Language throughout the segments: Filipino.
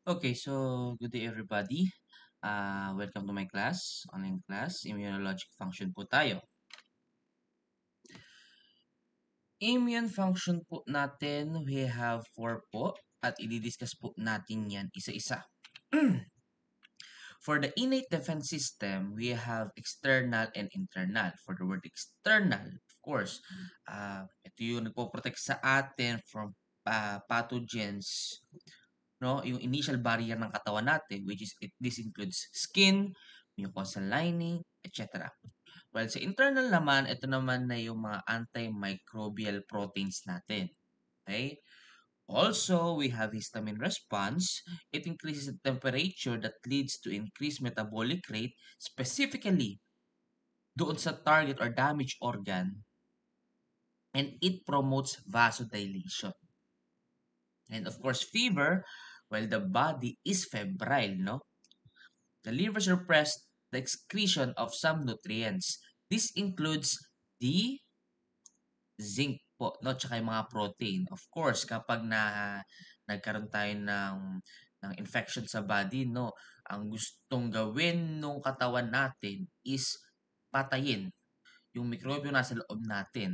Okay, so good day everybody. Welcome to my class, online class, immunologic function po tayo. Immune function po natin, we have 4 po at i-discuss po natin yan isa-isa. For the innate defense system, we have external and internal. For the word external, of course, ito yung nagpo-protect sa atin from pathogens, no? Yung initial barrier ng katawan natin, which is this includes skin, mucosal lining, etc. While sa internal naman, ito naman na yung mga antimicrobial proteins natin. Okay? Also, we have histamine response. It increases the temperature that leads to increased metabolic rate, specifically doon sa target or damaged organ, and it promotes vasodilation. And of course, fever, while the body is febrile, no? The liver suppressed the excretion of some nutrients. This includes the zinc po, no? Tsaka yung mga protein. Of course, kapag nagkaroon tayo ng infection sa body, no? Ang gustong gawin nung katawan natin is patayin yung mikrobyo nasa loob natin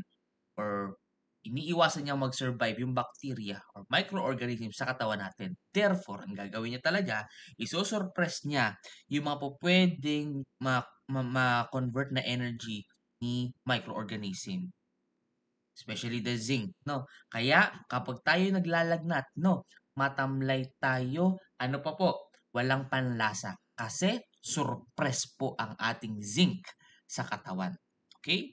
or iniiwasan niyang mag-survive yung bacteria or microorganism sa katawan natin. Therefore, ang gagawin niya talaga, isosurpress niya yung mga pupwedeng ma-convert na energy ni microorganism. Especially the zinc, no? Kaya, kapag tayo naglalagnat, no? Matamlay tayo, ano pa po? Walang panlasa. Kasi, surpress po ang ating zinc sa katawan. Okay?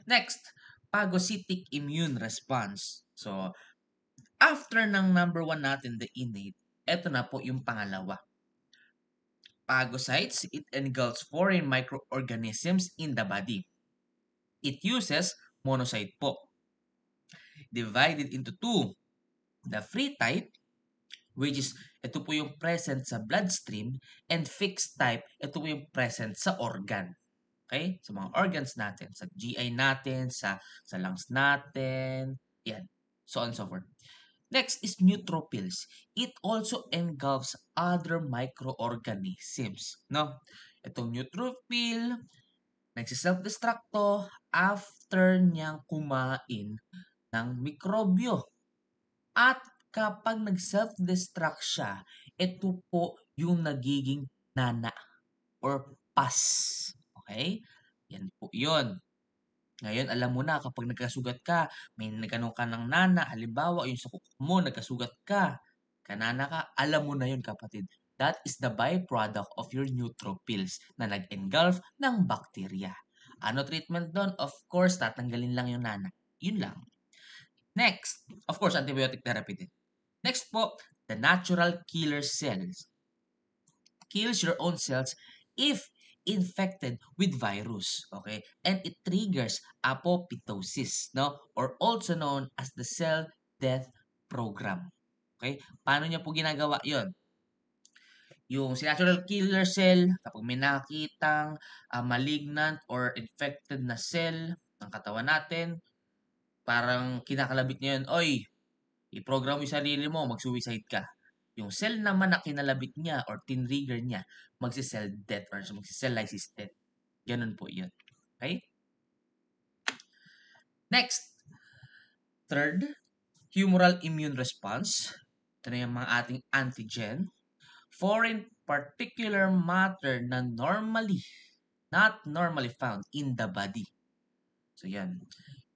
Next, phagocytic immune response. So, after ng number 1 natin, the innate, eto na po yung pangalawa. Phagocytes, it engulfs foreign microorganisms in the body. It uses monocyte po. Divided into two. The free type, which is ito po yung present sa bloodstream, and fixed type, ito po yung present sa organ. Okay? Sa mga organs natin, sa GI natin, sa lungs natin, yan. So on and so forth. Next is neutrophils. It also engulfs other microorganisms, no? Itong neutrophil, nagsiself-destruct to after niyang kumain ng mikrobyo. At kapag nag-self-destruct siya, ito po yung nagiging nana or pus. Okay? Yan po yun. Ngayon, alam mo na kapag nagkasugat ka, may nagkaroon ka ng nana, halimbawa, yung sa kuko mo, nagkasugat ka, kanana ka, alam mo na yun kapatid. That is the byproduct of your neutrophils na nag-engulf ng bacteria. Ano treatment doon? Of course, tatanggalin lang yung nana. Yun lang. Next, of course, antibiotic therapy din. Next po, the natural killer cells. Kills your own cells if infected with virus, okay? And it triggers apoptosis, no? Or also known as the cell death program. Okay? Paano niya po ginagawa 'yon? Yung si natural killer cell, kapag may nakitang malignant or infected na cell ng katawan natin, parang kinakalabit niya yun, oy, i-program mo yung sarili mo, mag-suicide ka. Yung cell naman na kinalabit niya or tinrigger niya, magsi-cell death or magsi-cell lysis death. Ganun po yun. Okay? Next, third, humoral immune response. Ito na yung mga ating antigen. Foreign particular matter na not normally found in the body. So yan.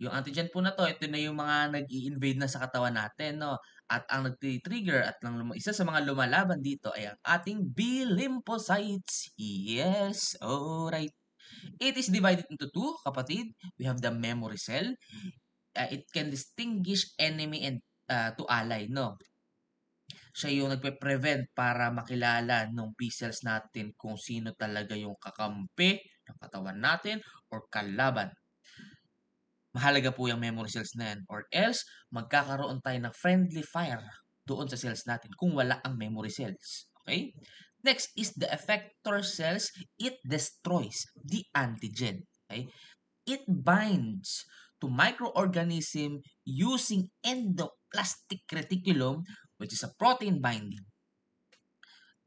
Yung antigen po na to, ito na yung mga nag-i-invade na sa katawan natin, no? At ang nag-trigger at isa sa mga lumalaban dito ay ang ating B lymphocytes. Yes, alright. It is divided into two, kapatid. We have the memory cell. It can distinguish enemy and to ally, no? Siya yung nagpe-prevent para makilala ng B cells natin kung sino talaga yung kakampi ng katawan natin or kalaban. Mahalaga po yung memory cells na yan. Or else, magkakaroon tayo ng friendly fire doon sa cells natin kung wala ang memory cells. Okay? Next is the effector cells. It destroys the antigen. Okay? It binds to microorganism using endoplastic reticulum which is a protein binding.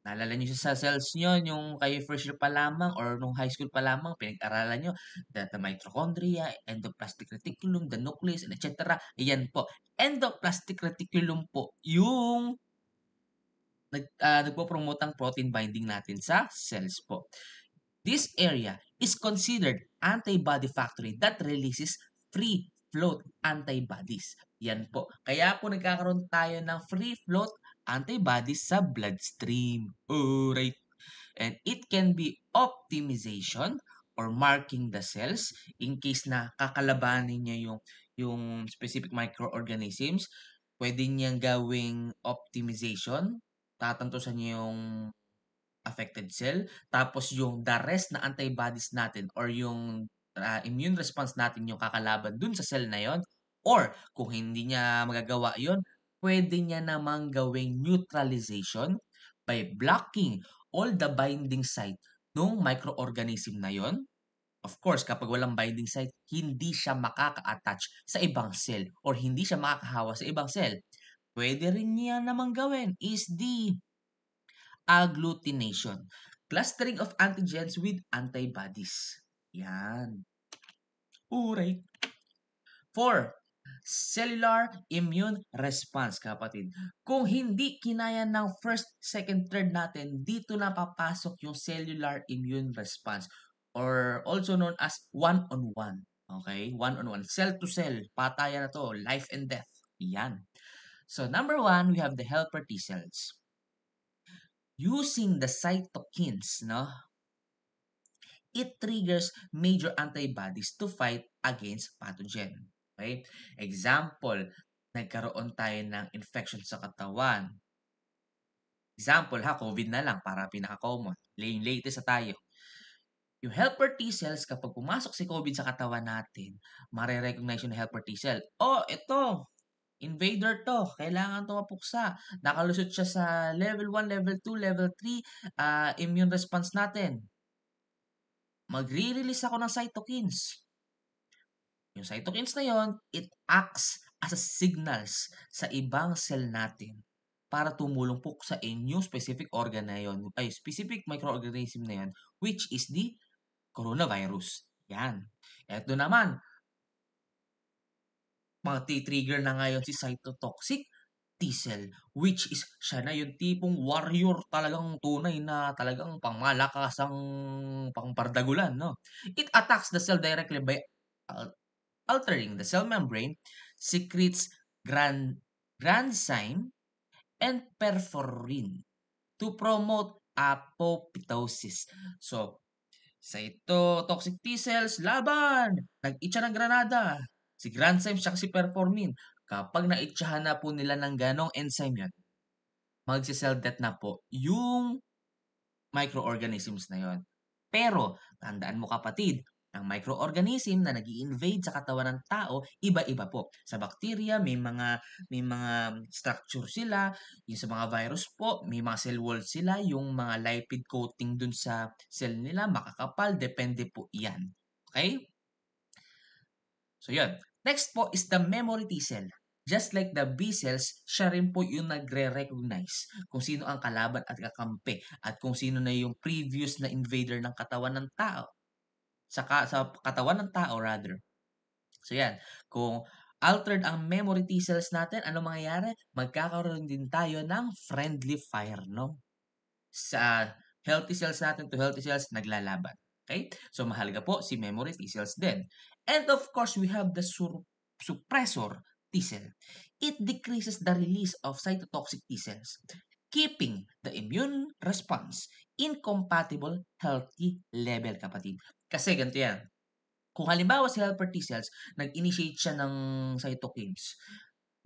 Naalala niyo sa cells niyo, yung kayo first year pa lamang or nung high school pa lamang, pinag-aralan niyo the mitochondria, endoplasmic reticulum, the nucleus, and etc. Ayan po. Endoplasmic reticulum po yung nagpo-promote ng protein binding natin sa cells po. This area is considered antibody factory that releases free float antibodies. Yan po. Kaya po nagkakaroon tayo ng free float antibodies sa bloodstream. Alright. And it can be optimization or marking the cells in case na kakalabanin niya yung specific microorganisms. Pwede niyang gawing optimization. Tatantusan niya yung affected cell. Tapos yung the rest na antibodies natin or yung immune response natin yung kakalaban dun sa cell na yon. Or kung hindi niya magagawa yon, pwede niya namang gawing neutralization by blocking all the binding site nung microorganism na yon. Of course, kapag walang binding site, hindi siya makaka-attach sa ibang cell or hindi siya makakahawa sa ibang cell. Pwede rin niya namang gawin is the agglutination. Clustering of antigens with antibodies. Yan. Alright. 4. Cellular immune response, kapatid. Kung hindi kinaya ng first, second, third natin, dito na papasok yung cellular immune response or also known as one-on-one. Okay? One-on-one. Cell to cell. Patayan na to. Life and death. Yan. So, number 1, we have the helper T cells. Using the cytokines, no? It triggers major antibodies to fight against pathogen. Okay? Example, nagkaroon tayo ng infection sa katawan. Example ha, COVID na lang para pinaka-common. Latest sa tayo. Yung helper T cells, kapag pumasok si COVID sa katawan natin, mare-recognize yung helper T cell. Oh, ito, invader to, kailangan to mapuksa. Nakalusot siya sa level 1, level 2, level 3, immune response natin. Magre-release ako ng cytokines. Yung cytokines na yon, it acts as a signals sa ibang cell natin para tumulong po sa inyong specific organ na yon, ay specific microorganism na yon, which is the coronavirus. Yan. Ito naman, mag-trigger na ngayon si cytotoxic T-cell, which is siya na yung tipong warrior, talagang tunay na talagang pangmalakasang pangpardagulan, no? It attacks the cell directly by altering the cell membrane, secretes granzyme and perforin to promote apoptosis. So, cytotoxic T cells, laban! Nag-itcha ng granada. Si granzyme siya si performin. Kapag na-itchahan na po nila ng ganong enzyme yun, magsi-cell death na po yung microorganisms na yon. Pero, tandaan mo kapatid, ang microorganism na nag-i-invade sa katawan ng tao, iba-iba po. Sa bacteria, may mga structure sila. Yung sa mga virus po, may mga cell wall sila. Yung mga lipid coating dun sa cell nila, makakapal. Depende po yan. Okay? So, yun. Next po is the memory T cell. Just like the B cells, siya rin po yung nagre-recognize kung sino ang kalaban at kakampi at kung sino na yung previous na invader ng katawan ng tao. Sa katawan ng tao rather. So yan, kung altered ang memory T cells natin, ano mangyayari? Magkakaroon din tayo ng friendly fire, no? Sa healthy cells natin to healthy cells, naglalaban. Okay? So mahalaga po si memory T cells din. And of course, we have the suppressor T cell. It decreases the release of cytotoxic T cells, keeping the immune response in compatible healthy level, kapatid. Kasi ganito yan. Kung halimbawa si helper T cells, nag-initiate siya ng cytokines,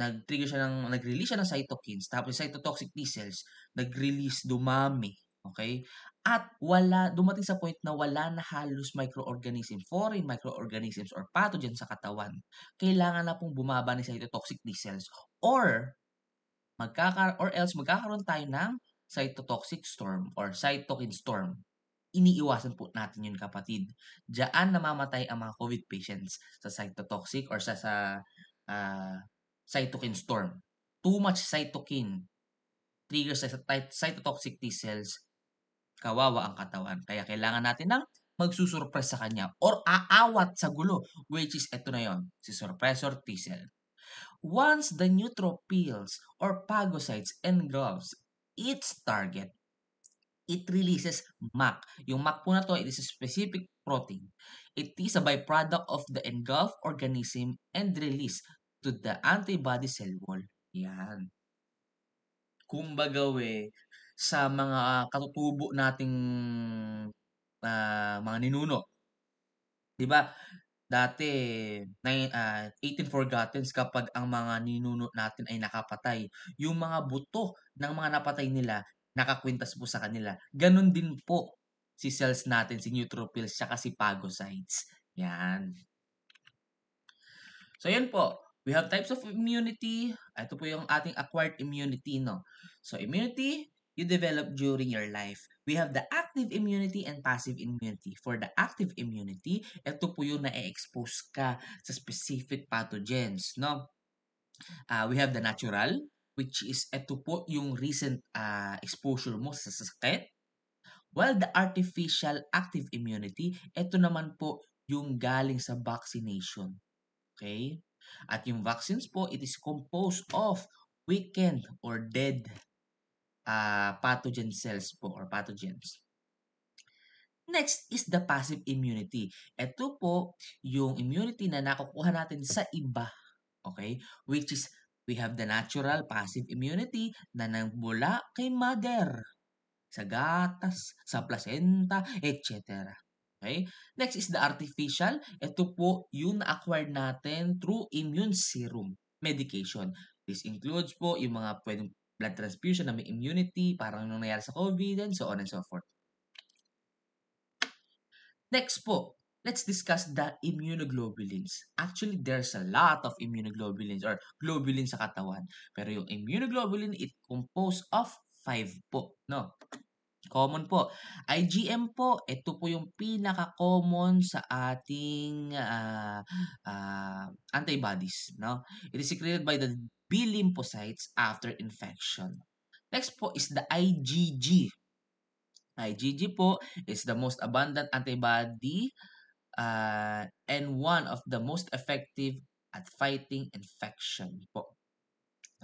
nag-release siya ng cytokines, tapos cytotoxic T cells, nag-release, dumami, okay? At dumating sa point na wala na halos microorganism, foreign microorganisms or pathogen sa katawan. Kailangan na pong bumaba ni cytotoxic T cells or else magkakaroon tayo ng cytotoxic storm or cytokine storm. Iniiwasan po natin yun, kapatid. Diyan namamatay ang mga COVID patients sa cytotoxic or sa cytokine storm. Too much cytokine triggers sa cytotoxic T cells, kawawa ang katawan. Kaya kailangan natin ng magsusurpress sa kanya or aawat sa gulo, which is eto na yon, si suppressor T cell. Once the neutrophils or phagocytes engulfs its target, it releases MAC. Yung MAC po na to, it is a specific protein. It is a byproduct of the engulfed organism and released to the antibody cell wall. Yan. Kumbaga sa mga katutubo nating mga ninuno, 'di ba? Dati 18 Forgottens kapag ang mga ninuno natin ay nakapatay, yung mga buto ng mga napatay nila nakakwintas po sa kanila. Gano'n din po si cells natin, si neutrophils tsaka si phagocytes, 'yan. So yun po, we have types of immunity. Ito po yung ating acquired immunity, no? So immunity, you develop during your life. We have the active immunity and passive immunity. For the active immunity, ito po yung na-expose ka sa specific pathogens, no? We have the natural, which is ito po yung recent exposure mo sa sakit. While the artificial active immunity, ito naman po yung galing sa vaccination. Okay? At yung vaccines po, it is composed of weakened or dead pathogen cells po or pathogens. Next is the passive immunity. Ito po yung immunity na nakukuha natin sa iba. Okay? Which is, we have the natural passive immunity na nagmula kay mother, sa gatas, sa placenta, etc. Okay? Next is the artificial. Ito po yung na-acquired natin through immune serum medication. This includes po yung mga pwedeng blood transfusion na may immunity, parang nung nangyari sa COVID and so on and so forth. Next po, let's discuss the immunoglobulins. Actually, there's a lot of immunoglobulins or globulins sa katawan. Pero yung immunoglobulin, it composed of 5 po, no? Common po. IgM po, ito po yung pinaka-common sa ating antibodies, no? It is secreted by the B lymphocytes after infection. Next po is the IgG. IgG po is the most abundant antibody and one of the most effective at fighting infection po.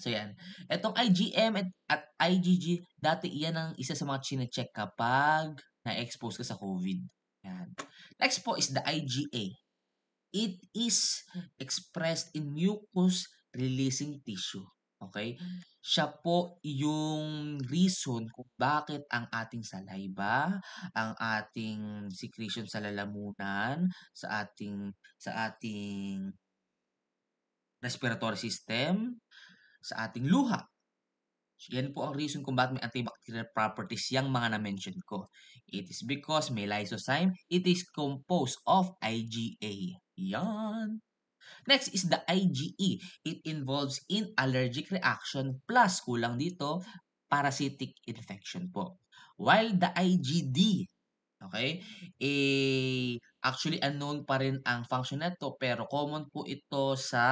So yan. Etong IgM at IgG, dati iyan ang isa sa mga chine-check kapag na-expose ka sa COVID. Yan. Next po is the IgA. It is expressed in mucus releasing tissue. Okay? Siya po yung reason kung bakit ang ating saliva, ang ating secretion sa lalamunan, sa ating respiratory system, sa ating luha. Yan po ang reason kung bakit may antibacterial properties yung mga na-mention ko. It is because may lysozyme, it is composed of IgA. Yan. Next is the IgE. It involves in allergic reaction plus kulang dito, parasitic infection po. While the IgD, okay, actually unknown pa rin ang function nito pero common po ito sa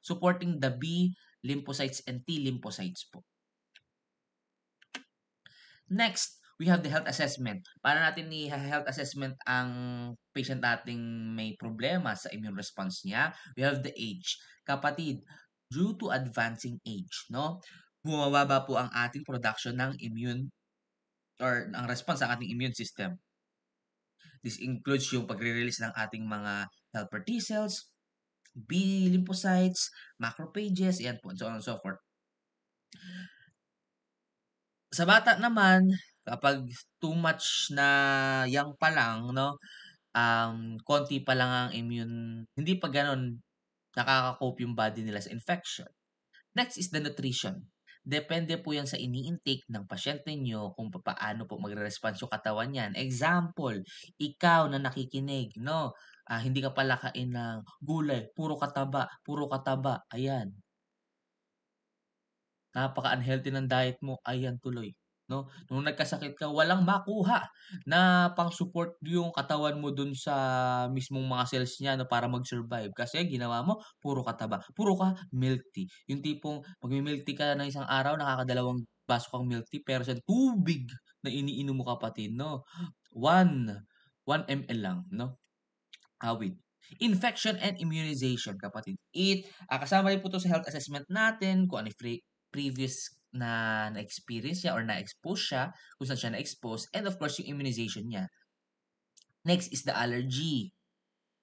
supporting the B lymphocytes and T lymphocytes po. Next, we have the health assessment. Para natin i-health assessment ang patient nating may problema sa immune response niya, we have the age. Kapatid, due to advancing age, no? Bumababa po ang ating production ng immune or ang response sa ating immune system. This includes yung pagre-release ng ating mga helper T cells, B lymphocytes, macrophages, yan po, and so on and so forth. Sa bata naman, kapag too much na young pa lang, no, konti pa lang ang immune, hindi pa gano'n nakaka-cope yung body nila sa infection. Next is the nutrition. Depende po yan sa ini-intake ng pasyente nyo kung paano po magre-response yung katawan niyan. Example, ikaw na nakikinig, no, hindi ka pala kain ng gulay, puro kataba, ayan. Napaka-unhealthy ng diet mo, ayan tuloy. no? Nung nagkasakit ka, walang makuha na pang-support yung katawan mo dun sa mismong mga cells niya 'no, para mag-survive. Kasi ginawa mo puro ka taba, puro ka milk tea. Yung tipong magmi-milk tea ka ng isang araw, nakakadalawang baso kang milk tea, pero sa tubig na iniinom mo kapatid 'no, one 1 ml lang 'no, awit. Infection and immunization kapatid. Kasama rin po 'to sa health assessment natin kung ano yung previous na na-experience niya or na-expose siya, kung saan siya na-expose, and of course yung immunization niya. Next is the allergy.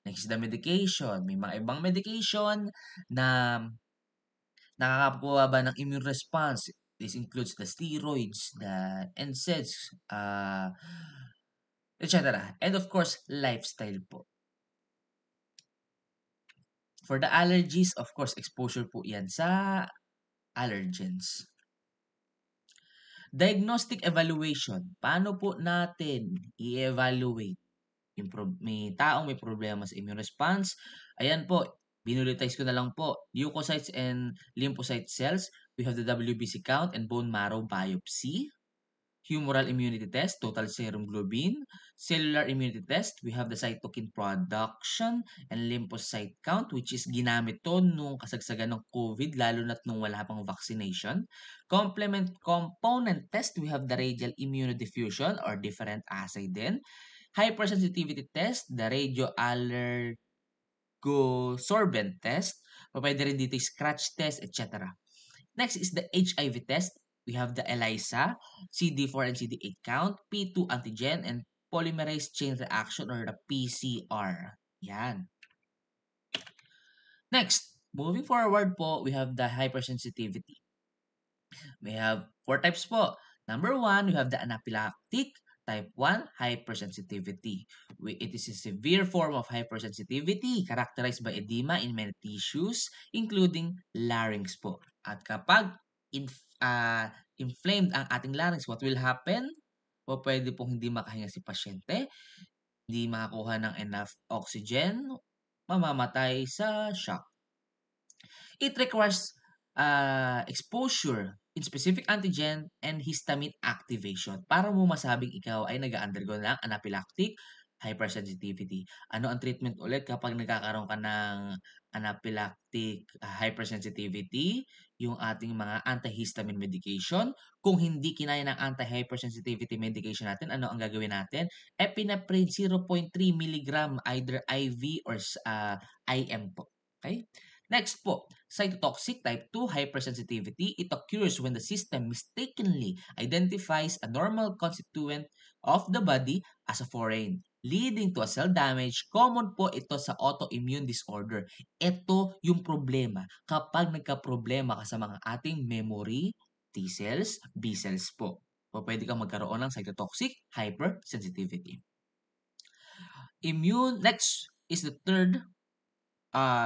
Next is the medication. May mga ibang medication na nakakakuha ba ng immune response. This includes the steroids, the NSAIDs, etc. And of course, lifestyle po. For the allergies, of course, exposure po yan sa allergens. Diagnostic evaluation. Paano po natin i-evaluate yung may taong may problema sa immune response? Ayan po, binulitize ko na lang po. Leukocytes and lymphocyte cells. We have the WBC count and bone marrow biopsy. Humoral immunity test, total serum globin. Cellular immunity test, we have the cytokine production and lymphocyte count, which is ginamit to nung kasagsagan ng COVID, lalo na't nung wala pang vaccination. Complement component test, we have the radial immunodiffusion or different assay din. Hypersensitivity test, the radioallergosorbent test. Pwede rin dito yung scratch test, etc. Next is the HIV test. We have the ELISA, CD4 and CD8 count, P2 antigen, and polymerase chain reaction or the PCR. Yan. Next, moving forward po, we have the hypersensitivity. We have 4 types po. Number 1, we have the anaphylactic. Type 1, hypersensitivity. It is a severe form of hypersensitivity characterized by edema in many tissues, including larynx po. At kapag inflamed ang ating larynx, what will happen? O pwede pong hindi makahinga si pasyente, hindi makakuha ng enough oxygen, mamamatay sa shock. It requires exposure in specific antigen and histamine activation para mo masabing ikaw ay nag-undergo ng anaphylactic hypersensitivity. Ano ang treatment ulit kapag nagkakaroon ka ng anaphylactic hypersensitivity? Yung ating mga antihistamine medication. Kung hindi kinaya ng anti-hypersensitivity medication natin, ano ang gagawin natin? Epinephrine 0.3 mg either IV or IM po. Okay? Next po, cytotoxic type 2 hypersensitivity. It occurs when the system mistakenly identifies a normal constituent of the body as a foreign, leading to a cell damage. Common po ito sa autoimmune disorder. Ito yung problema kapag nagka-problema ka sa mga ating memory, T cells, B cells po. Pwede kang magkaroon ng cytotoxic hypersensitivity. Next is the third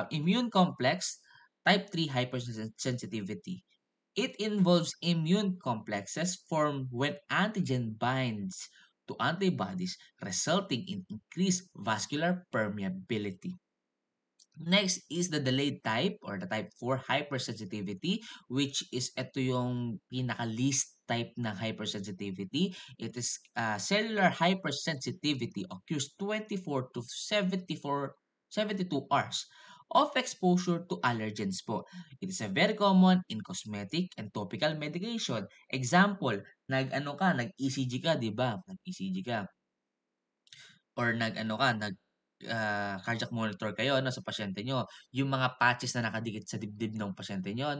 immune complex, type 3 hypersensitivity. It involves immune complexes formed when antigen binds to antibodies, resulting in increased vascular permeability. Next is the delayed type or the type 4 hypersensitivity, which is ito yung pinaka-least type ng hypersensitivity. It is cellular hypersensitivity occurs 24 to 72 hours of exposure to allergens po. It is a very common in cosmetic and topical medication. Example, nag-ECG ka, 'di ba? Nag-ECG ka or cardiac monitor kayo sa pasyente niyo. Yung mga patches na nakadikit sa dibdib ng pasyente niyo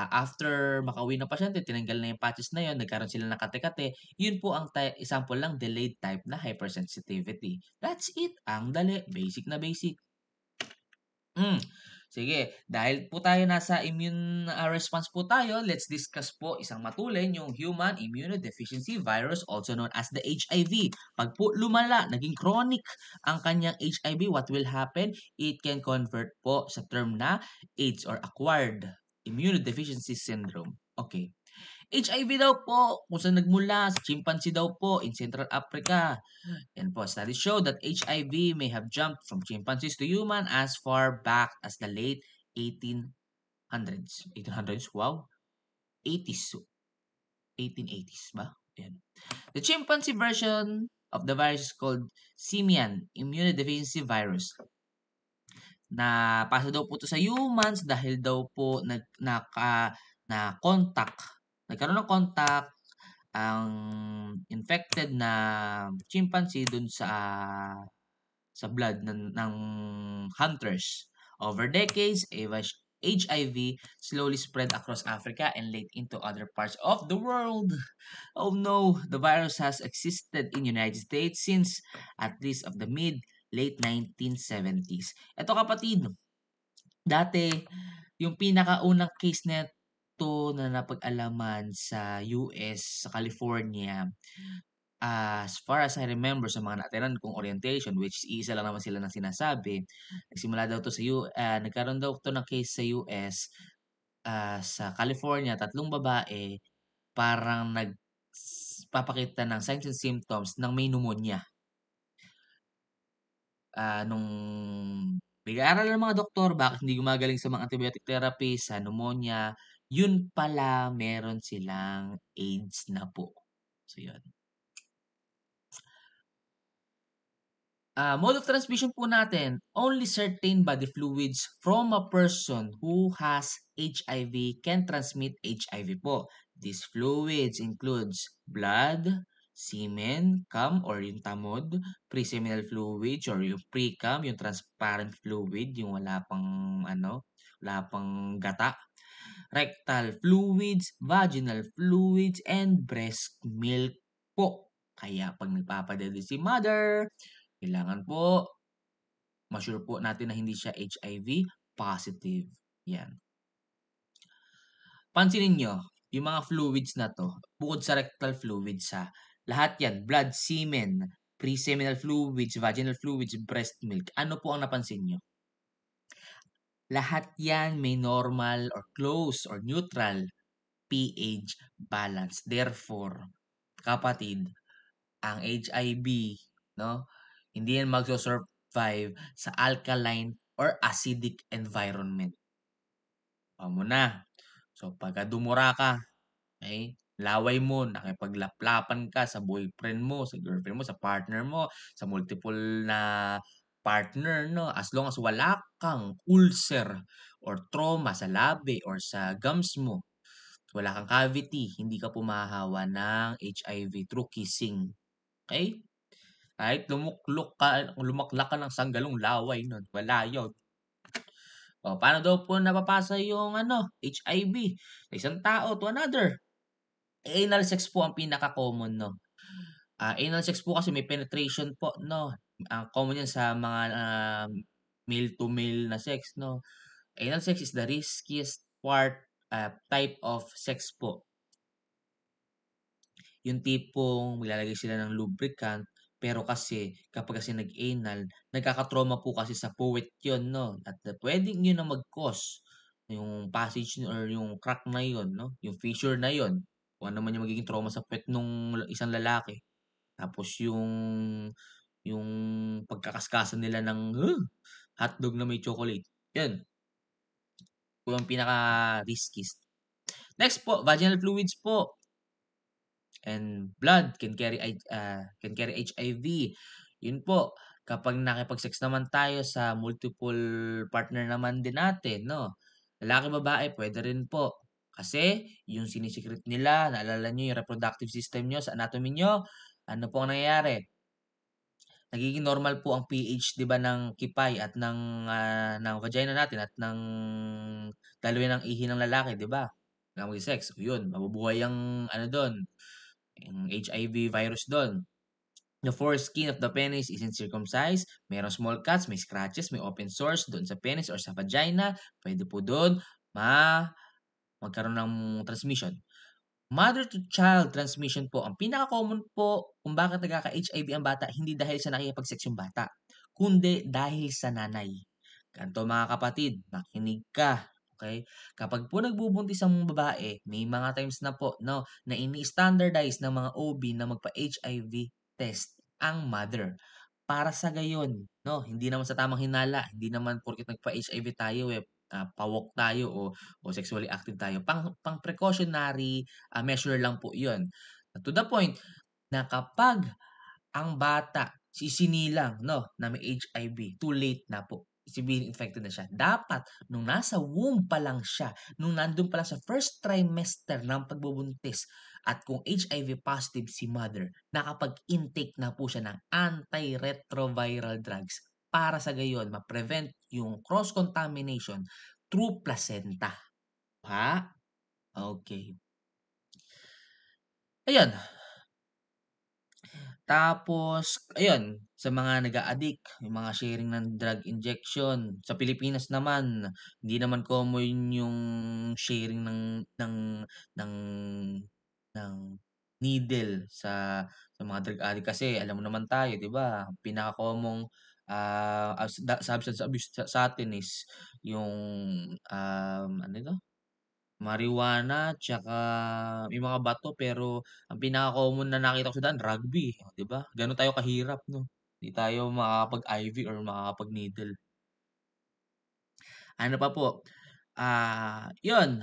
after makauwi ng pasyente, tinanggal na yung patches na yun, nagkaroon sila ng kate-kate, yun po ang example lang delayed type na hypersensitivity. That's it. Ang dali. Basic na basic. Sige, dahil po tayo nasa immune response po tayo, let's discuss po isang matulin, yung human immunodeficiency virus, also known as the HIV. Pag po lumala, naging chronic ang kanyang HIV, what will happen? It can convert po sa term na AIDS or acquired immunodeficiency syndrome. Okay. HIV daw po, kung saan nagmula, sa chimpanzee daw po in Central Africa. Yan po, studies show that HIV may have jumped from chimpanzees to human as far back as the late 1800s. 1800s? Wow. 80s. 1880s ba? Yan. The chimpanzee version of the virus is called simian immunodeficiency virus na pasa daw po 'to sa humans dahil daw po na contact nagkaroon ng contact ang infected na chimpanzee dun sa blood ng hunters. Over decades, HIV slowly spread across Africa and late into other parts of the world. Oh no, the virus has existed in United States since at least of the mid late 1970s. Ito kapatid, dati yung pinakaunang case nito na napag-alaman sa US, sa California, as far as I remember sa mga natiran kong orientation, which is isa lang naman sila ng sinasabi, nagsimula daw 'to nagkaroon daw 'to ng case sa US, sa California, 3 babae parang papakita ng signs and symptoms ng may pneumonia. Nung nag-aaral ng mga doktor bakit hindi gumagaling sa mga antibiotic therapy sa pneumonia, yun pala meron silang AIDS na po. So yun. Mode of transmission po natin, only certain body fluids from a person who has HIV can transmit HIV po. These fluids includes blood, semen, cum or yung tamod, pre-seminal fluids or yung pre-cum, yung transparent fluid, yung wala pang gata, rectal fluids, vaginal fluids, and breast milk po. Kaya pag nagpapadali si mother, kailangan po ma-sure po natin na hindi siya HIV positive. Yan. Pansinin niyo, yung mga fluids na 'to, bukod sa rectal fluids lahat yan, blood, semen, pre-seminal fluids, vaginal fluids, breast milk. Ano po ang napansin niyo? Lahat yan may normal or close or neutral pH balance. Therefore, kapatid, ang HIV, no, hindi yan magso-survive sa alkaline or acidic environment. Mo na. So, pagka dumura ka, laway mo, nakipaglaplapan ka sa boyfriend mo, sa girlfriend mo, sa partner mo, sa multiple na partner, no? As long as wala kang ulcer or trauma sa labi or sa gums mo, wala kang cavity, hindi ka pumahawa ng HIV through kissing. Okay? Kahit lumaklak ka ng sanggalong laway nun, wala yun. O, paano daw po napapasa yung HIV sa isang tao to another? Anal sex po ang pinaka-common, no? Anal sex po kasi may penetration po, no? Ang common yan sa mga male to male na sex, no? Anal sex is the riskiest type of sex po. Yung tipong maglalagay sila ng lubricant, pero kasi kapag kasi nag-anal, nagkaka-trauma po kasi sa puwet yun, no? At puwedeng yun ang mag-cause yung passage or yung crack na yun, no? Yung fissure na yun, kung ano man yung magiging trauma sa puwet nung isang lalaki. Tapos yung pagkakaskasan nila ng hotdog na may chocolate, yun, yung pinaka-riskiest. Next po, vaginal fluids po and blood can carry HIV. Yun po, kapag nakipag-sex naman tayo sa multiple partner naman din natin, no? Lalaki, babae, pwede rin po. Kasi yung sinisikret nila, naalala nyo yung reproductive system nyo sa anatomy nyo, ano po ang nangyayari? Nagiging normal po ang pH 'di ba ng kipay at ng vagina natin at ng daloy ng ihi ng lalaki 'di ba? Na magse-sex, yun mabubuhay ang dun, yung HIV virus dun. The foreskin of the penis isn't circumcised, merong small cuts, may scratches, may open sores doon sa penis or sa vagina, pwede po dun magkaroon ng transmission. Mother to child transmission po, ang pinaka-common po kung bakit nagkaka-HIV ang bata, hindi dahil sa nakikipag-sex yung bata, kundi dahil sa nanay. Ganito mga kapatid, makinig ka. Okay? Kapag po nagbubuntis ang babae, may mga times na po, no, na ini-standardize ng mga OB na magpa-HIV test ang mother. Para sa gayon, no, hindi naman sa tamang hinala, hindi naman porket nagpa-HIV tayo pawok tayo o sexually active tayo. Pang precautionary measure lang po 'yun. To the point na kapag ang bata isinilang 'no, na may HIV, too late na po. Being infected na siya. Dapat nung nasa womb pa lang siya, nung nandun pa lang sa first trimester ng pagbubuntis at kung HIV positive si mother, nakapag-intake na po siya ng antiretroviral drugs para sa gayon ma-prevent yung cross-contamination through placenta. Ha? Okay. Ayun. Tapos ayun, sa mga nag-a-addict, yung mga sharing ng drug injection. Sa Pilipinas naman, hindi naman common yung sharing ng ng needle sa mga drug addict kasi alam mo naman tayo 'di ba, pinaka-common, substance abuse sa'tin is yung, ano ito, marijuana tsaka yung mga bato pero ang pinaka-common na nakita ko sa daan rugby, oh, 'di ba? Ganon tayo kahirap 'no, 'di tayo makakapag-IV or makakapag-needle. Ano pa po, 'yun,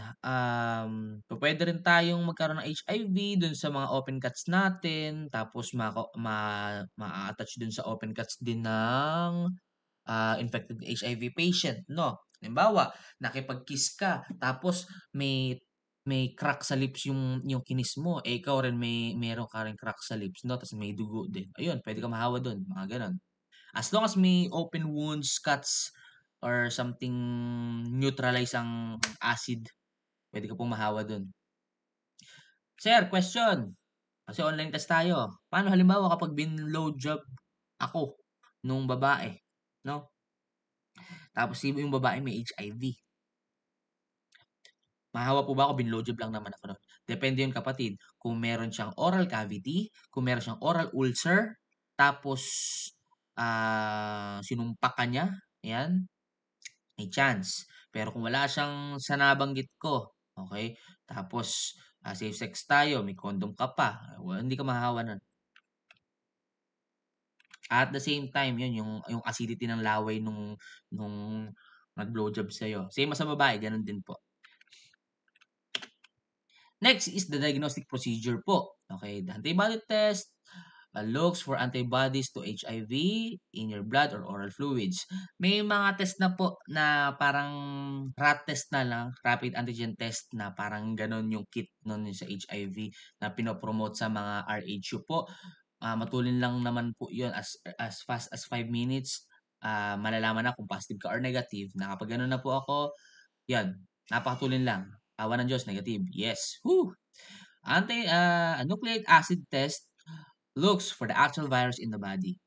pupuwede rin tayong magkaroon ng HIV dun sa mga open cuts natin tapos maa-attach dun sa open cuts din ng infected HIV patient 'no. Halimbawa, nakipag-kiss ka tapos may crack sa lips yung kinis mo, eh, ikaw rin meron ka ring crack sa lips 'no, ta's may dugo din, ayun puwede kang mahawa dun, mga gano'n. As long as may open wounds, cuts, or something neutralize ang acid, puwede ka pong mahawa dun. Sir, question, kasi online test tayo. Paano halimbawa kapag job ako nung babae 'no? Tapos yung babae may HIV. Mahawa po ba ako? Binlowjob lang naman ako nun. Depende yun kapatid, kung meron siyang oral cavity, kung meron siyang oral ulcer, tapos, sinumpak ka niya, ayan, may chance. Pero kung wala siyang sa nabanggit ko, okey, tapos, safe sex tayo, may condom ka pa, hindi ka mahahawa nun. At the same time, yun yung acidity ng laway nung nag-blowjob sa'yo. Same as sa babae, ganun din po. Next is the diagnostic procedure po. Okay, the antibody test looks for antibodies to HIV in your blood or oral fluids. May mga test na po na parang rat test na lang, rapid antigen test na parang ganon yung kit nun sa HIV na pinopromote sa mga RHU po. Matulin lang naman po yun as fast as 5 minutes. Malalaman na kung positive ka or negative. Na kapag ganun na po ako, yan, napakatulin lang. Awa ng Diyos, negative. Yes. Woo! Nucleic acid test looks for the actual virus in the body.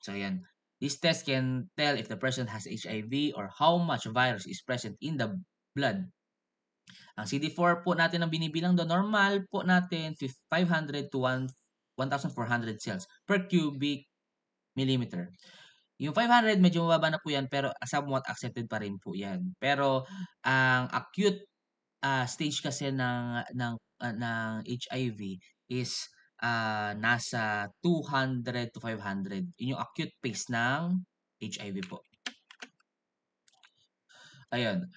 So, yan. This test can tell if the person has HIV or how much virus is present in the blood. Ang CD4 po natin ang binibilang doon, normal po natin 500 to 1,400 cells per cubic millimeter. Yung 500 medyo mababa na po yan pero somewhat accepted pa rin po yan. Pero ang acute stage kasi ng HIV is nasa 200 to 500. Yun yung acute phase ng HIV po. Ayun.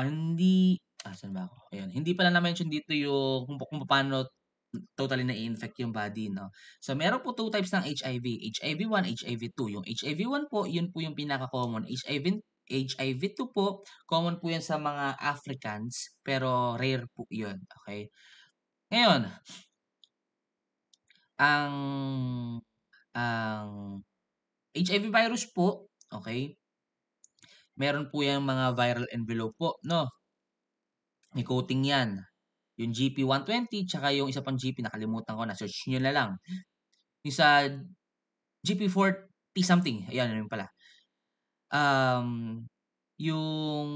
Hindi saan ba ako? Ayun, hindi pala na-mention dito yung kung paano totally na-i-infect yung body 'no. So meron po 2 types ng HIV, HIV-1, HIV-2. Yung HIV-1 po, yun po yung pinaka-common. HIV-2 po, common po yan sa mga Africans, pero rare po yun, okay. Ngayon, ang ang HIV virus po, okay, meron po yang mga viral envelope po 'no, may coating yan. Yung GP120 tsaka yung isa pang GP nakalimutan ko na, search niyo na lang. Yung sa GP40 something, ayan yun pala. Yung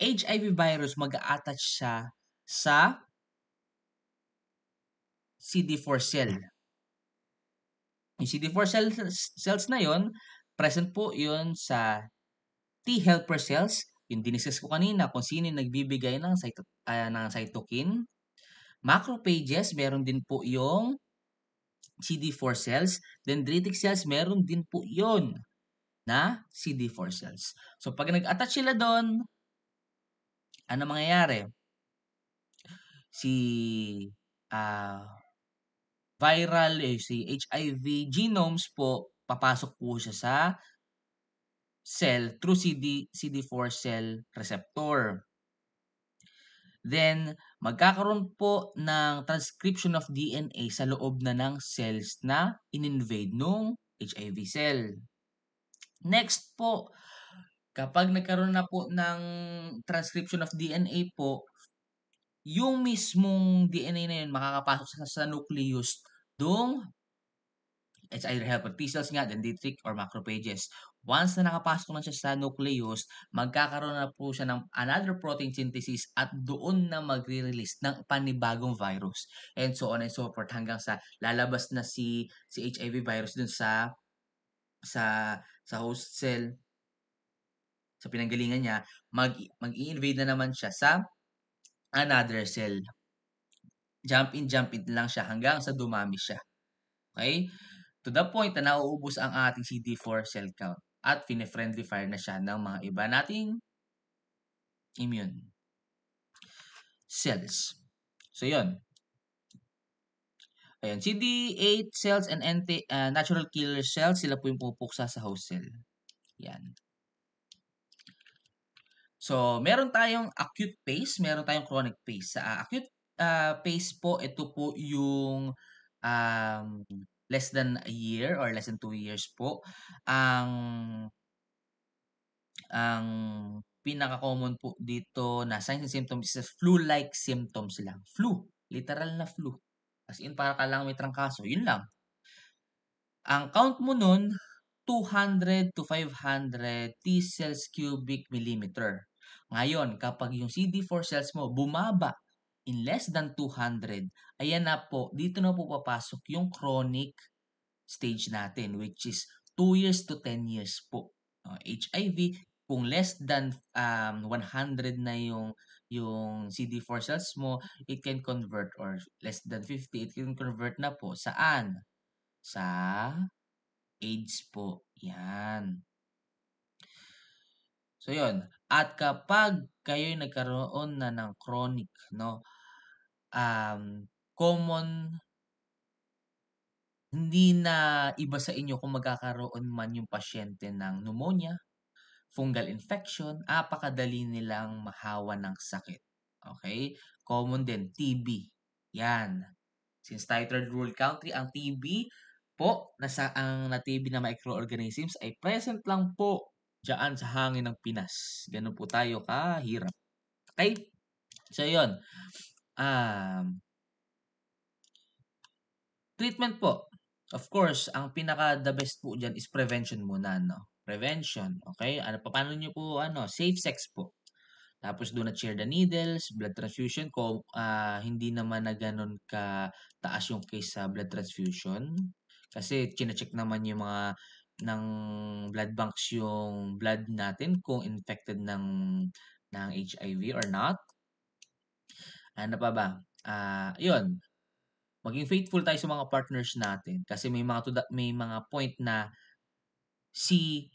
HIV virus mag-a-attach siya sa CD4 cell. Yung CD4 cells na yon, present po yun sa T helper cells, yung diniscuss ko kanina kung sino yung nagbibigay ng cytokine. Macrophages, meron din po yung CD4 cells. Dendritic cells, meron din po yon na CD4 cells. So, pag nag-attach sila doon, ano mangyayari? Si ah, si HIV genomes po, papasok po siya sa cell through CD4 cell receptor. Then, magkakaroon po ng transcription of DNA sa loob na ng cells na in-invade nung HIV cell. Next po, kapag nagkaroon na po ng transcription of DNA po, yung mismong DNA na yun makakapasok sa nucleus dong it's either helper T cells nga, dendritic or macrophages. Once na nakapasok na siya sa nucleus, magkakaroon na po siya ng another protein synthesis at doon na magre-release ng panibagong virus. And so on and so forth hanggang sa lalabas na si HIV virus dun sa sa host cell, sa pinanggalingan niya, mag-i-invade na naman siya sa another cell. Jump in lang siya hanggang sa dumami siya. Okay? To the point na nauubos ang ating CD4 cell count at fine-friendly fire na siya ng mga iba nating immune cells. So, yun. Ayan, CD8 cells and natural killer cells, sila po yung pupuksa sa host cell. Yan. So, meron tayong acute phase, meron tayong chronic phase. Sa acute phase po, ito po yung less than a year or less than 2 years po. Ang pinaka-common po dito na signs and symptoms is flu-like symptoms lang. Flu, literal na flu. As in, para ka lang may trangkaso. Yun lang. Ang count mo nun, 200 to 500 T cells cubic millimeter. Ngayon, kapag yung CD4 cells mo bumaba in less than 200, ayan na po, dito na po papasok yung chronic stage natin, which is 2 years to 10 years po. HIV, kung less than 100 na yung CD4 cells mo, it can convert, or less than 50, it can convert na po saan? Sa AIDS po. Yan. So, yun. At kapag kayo'y nagkaroon na ng chronic, no, common, hindi na iba sa inyo kung magkakaroon man yung pasyente ng pneumonia, fungal infection, apakadali nilang mahawa ng sakit. Okay? Common din, TB. Yan. Since tayo third world country, ang TB po, ang na-TB na microorganisms ay present lang po diyan sa hangin ng Pinas. Ganun po tayo kahirap. Okay? So, yun. Treatment po. Of course, ang pinaka the best po diyan is prevention muna, no? Prevention, okay? Ano pa, paano niyo po, safe sex po. Tapos do not share the needles, blood transfusion kung hindi naman na gano'n taas yung case sa blood transfusion. Kasi chine-check naman yung mga ng blood banks yung blood natin kung infected ng HIV or not. Ano pa ba? Yun, maging faithful tayo sa mga partners natin kasi may mga point na si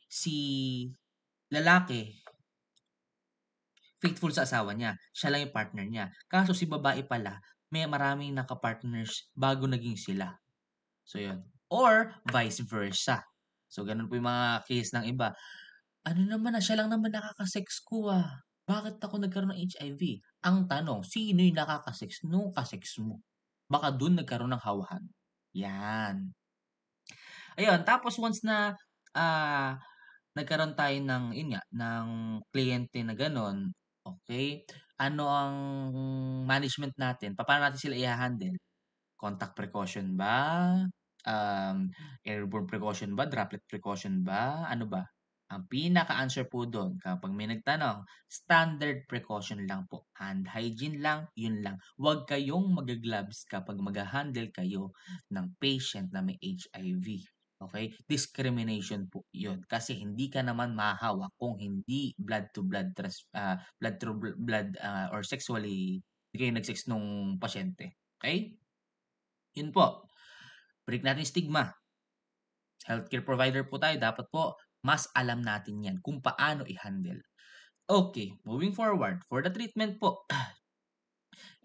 lalaki faithful sa asawa niya, siya lang yung partner niya. Kaso si babae pala, may maraming naka-partners bago naging sila. So, yun. Or vice versa. So, ganun po yung mga case ng iba. Ano naman siya lang naman nakaka-sex ko Bakit ako nagkaroon ng HIV? Ang tanong, sino yung nakaka-sex nung kasex mo? Baka dun nagkaroon ng hawahan. Yan. Ayun, tapos once na ah, nagkaroon tayo ng yun nga, ng kliyente na gano'n, okay, ano ang management natin, papaano natin sila iha-handle? Contact precaution ba? Airborne precaution ba? Droplet precaution ba? Ano ba? Ang pinaka-answer po do'n kapag may nagtanong, standard precaution lang po. Hand hygiene lang, yun lang. Huwag kayong mag-gloves kapag magha-handle kayo ng patient na may HIV. Okay? Discrimination po 'yun. Kasi hindi ka naman mahahawak kung hindi blood to blood blood to blood, or sexually hindi kayo nag-sex nung pasyente. Okay? 'Yun po. Break natin stigma. Healthcare provider po tayo, dapat po mas alam natin yan kung paano i-handle. Okay, moving forward. For the treatment po,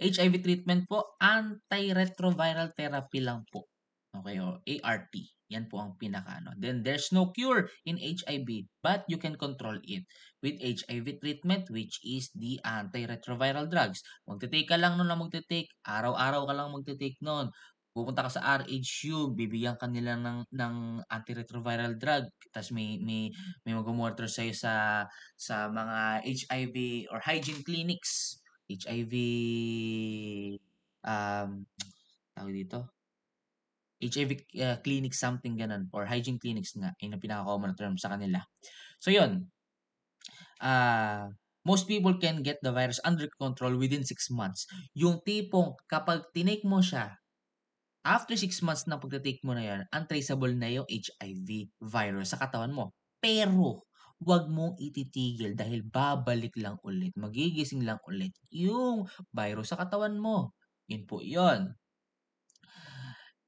HIV treatment po, antiretroviral therapy lang po. Okay, o ART. Yan po ang pinakaano. Then there's no cure in HIV, but you can control it with HIV treatment, which is the antiretroviral drugs. Magte-take ka lang nun na magte-take. Araw-araw ka lang magte-take nun. Pupunta ka sa RHU, bibigyan ka nila ng antiretroviral drug. Tapos may mag-monitor sa'yo sa mga HIV or hygiene clinics. HIV, um, tawag dito, HIV clinic something ganun or hygiene clinics nga, yun ang pinaka-common term sa kanila. So yun, most people can get the virus under control within 6 months. Yung tipong kapag tinake mo siya, after 6 months na pagte-take mo na yan, untraceable na yung HIV virus sa katawan mo. Pero, wag mong ititigil dahil babalik lang ulit, magigising lang ulit yung virus sa katawan mo. Yun po yun.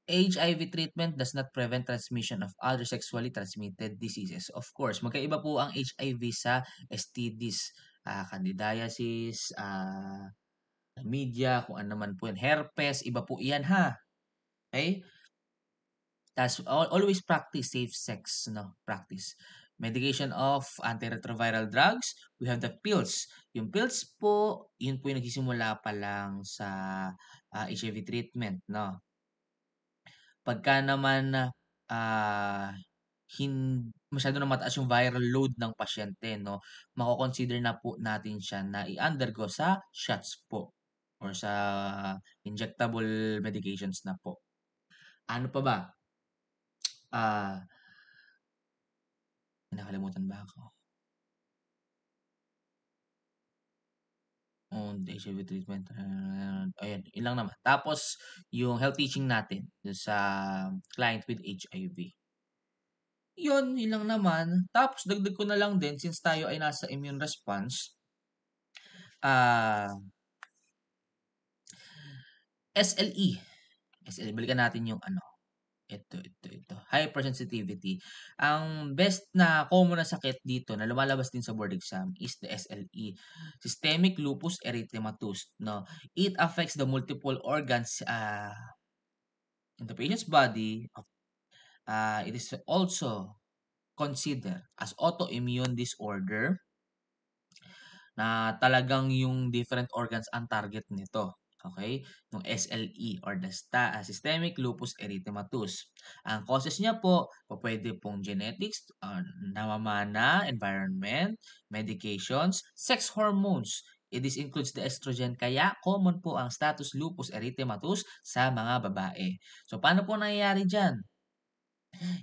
HIV treatment does not prevent transmission of other sexually transmitted diseases. Of course, magkaiba po ang HIV sa STDs, candidiasis, chlamydia, kung ano man po yan, herpes, iba po yan ha. Okay? Tas always practice safe sex, no? Practice. Medication of antiretroviral drugs, we have the pills. Yung pills po, yun po yung nagsisimula pa lang sa HIV treatment, no? Pagka naman ah masyado na mataas yung viral load ng pasyente 'no, mako-consider na po natin siya na i-undergo sa shots po or sa injectable medications na po. Ano pa ba? Ah, may nakalimutan ba ako? HIV treatment, ayan, yun lang naman. Tapos yung health teaching natin dun sa client with HIV. Yun lang naman. Tapos dagdag ko na lang din since tayo ay nasa immune response, ah, SLE. SLE, balikan natin yung ano, ito. Hypersensitivity. Ang best na common na sakit dito na lumalabas din sa board exam is the SLE, Systemic Lupus Erythematosus, no? It affects the multiple organs in the patient's body. It is also considered as autoimmune disorder na talagang yung different organs ang target nito. Okay? Yung SLE or the Systemic Lupus Erythematosus. Ang causes niya po, pwede pong genetics, namamana, environment, medications, sex hormones. This includes the estrogen. Kaya common po ang status lupus erythematosus sa mga babae. So, paano po nangyayari dyan?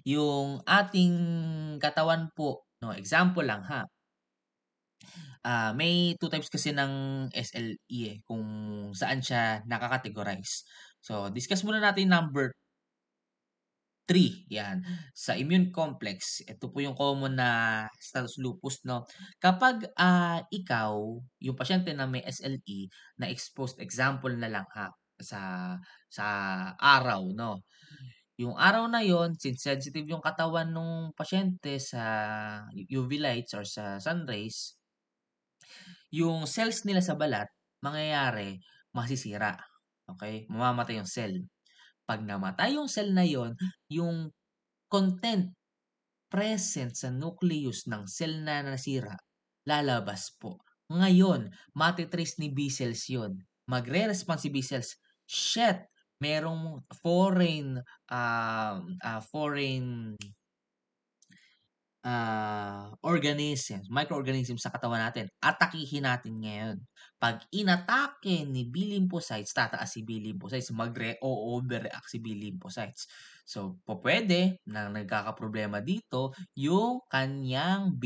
Yung ating katawan po, no, example lang ha, may two types kasi ng SLE kung saan siya nakakategorize. So, discuss muna natin number 3, yan. Sa immune complex, ito po yung common na status lupus, no? Kapag ikaw, yung pasyente na may SLE, na-exposed, example na lang ha, sa sa araw, no? Yung araw na yon, since sensitive yung katawan ng pasyente sa UV lights or sa sun rays, yung cells nila sa balat, mangyayari, masisira. Okay? Mamamatay yung cell. Pag namatay yung cell na yon, yung content present sa nucleus ng cell na nasira, lalabas po. Ngayon, matitrace ni B cells yun. Magre-response si B cells, shit, merong foreign organisms, microorganisms sa katawan natin, atakihin natin ngayon. Pag inatake ni B lymphocytes, tataas si B lymphocytes, overreact si B lymphocytes. So, pwede na nagkakaproblema dito yung kanyang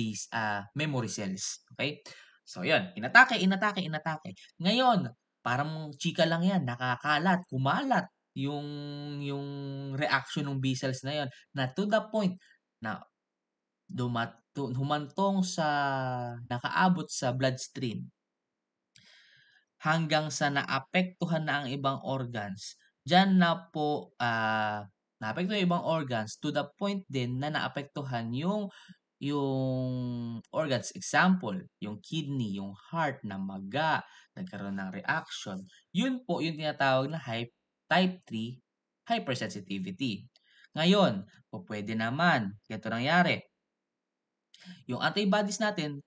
memory cells. Okay? So, yun. Inatake. Ngayon, parang chika lang yan, nakakalat, kumalat yung reaction ng B cells na yon na to the point na humantong sa nakaabot sa bloodstream hanggang sa naapektuhan na ang ibang organs. Diyan na po naapektuhan yung ibang organs to the point din na naapektuhan yung yung organs, example, yung kidney, yung heart, namaga, nagkaroon ng reaction, yun po yung tinatawag na type 3 hypersensitivity. Ngayon, pwede naman, ganito nangyari, yung antibodies natin,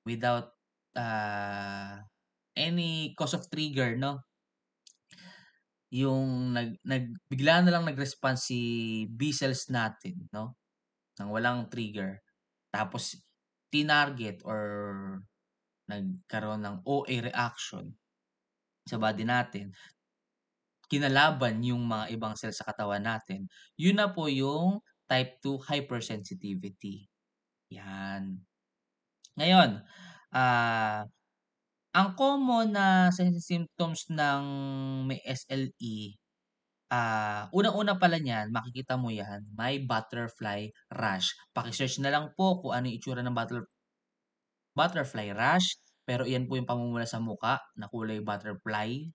without any cause of trigger, no? Yung bigla na lang nag-response si B cells natin, no? Nang walang trigger. Tapos, tinarget or nagkaroon ng OA reaction sa body natin, kinalaban yung mga ibang cells sa katawan natin, yun na po yung type 2 hypersensitivity. Yan. Ngayon, ah, ang common na symptoms ng may SLE, unang-una pala niyan, makikita mo yan, may butterfly rash. Paki-search na lang po kung ano yung itsura ng butterfly rash, pero iyan po yung pamumula sa muka na kulay butterfly.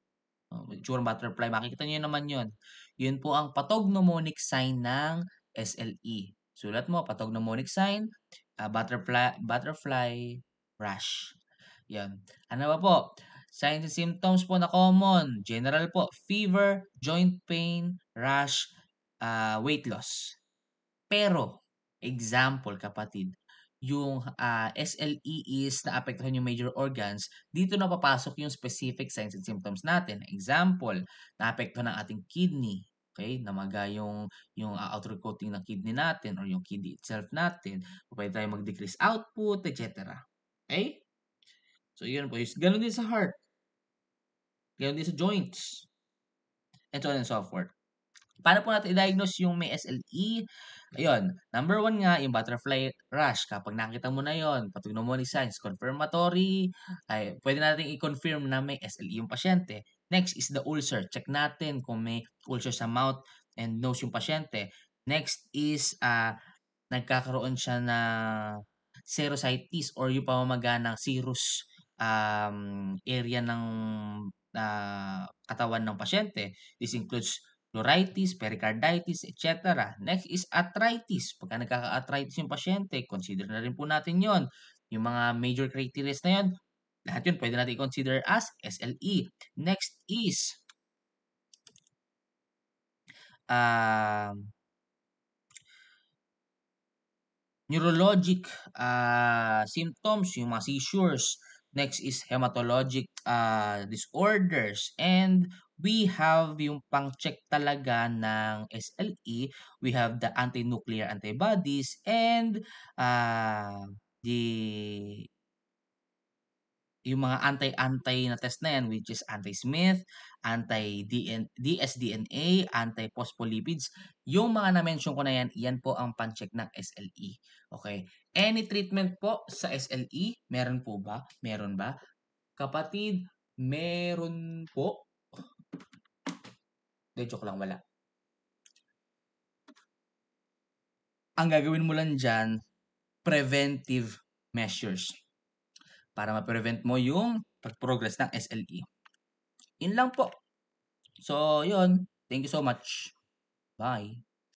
Itsurang butterfly, makikita niyo naman yon. Yun po ang pathognomonic sign ng SLE. Sulat mo, pathognomonic sign, butterfly rash. Yan. Ano ba po? Signs and symptoms po na common. General po, fever, joint pain, rash, weight loss. Pero, example kapatid, yung SLE is naapektuhan yung major organs, dito na papasok yung specific signs and symptoms natin. Example, naapektuhan ang ating kidney. Okay, namaga yung outer coating ng kidney natin or yung kidney itself natin. Pwede tayo mag-decrease output, etc. Okay? So, yun po. Ganun din sa heart. Ganun din sa joints. And so on and so forth. Paano po natin i-diagnose yung may SLE? Ayun, number 1 nga, yung butterfly rash. Kapag nakita mo na yon, pathognomonic signs, confirmatory, ay pwede natin i-confirm na may SLE yung pasyente. Next is the ulcer. Check natin kung may ulcer sa mouth and nose yung pasyente. Next is nagkakaroon siya na serositis or yung pamamaga ng serous area ng katawan ng pasyente. This includes pleuritis, pericarditis, etc. Next is arthritis. Pagka nagkaka-arthritis yung pasyente, consider na rin po natin yon. Yung mga major criteria na yon, lahat yun pwede natin i-consider as SLE. Next is neurologic symptoms, yung mga seizures. Next is hematologic disorders. And we have yung pang-check talaga ng SLE. We have the anti-nuclear antibodies and the yung mga anti-anti na test na yan, which is anti-Smith, anti-dsDNA, anti-phospholipids. Yung mga na-mention ko na yan, yan po ang pan-check ng SLE. Okay. Any treatment po sa SLE? Meron po ba? Meron ba? Kapatid, meron po. De, joke lang, wala. Ang gagawin mo lang dyan, preventive measures para ma-prevent mo yung pag-progress ng SLE. Yun lang po. So, yun. Thank you so much. Bye.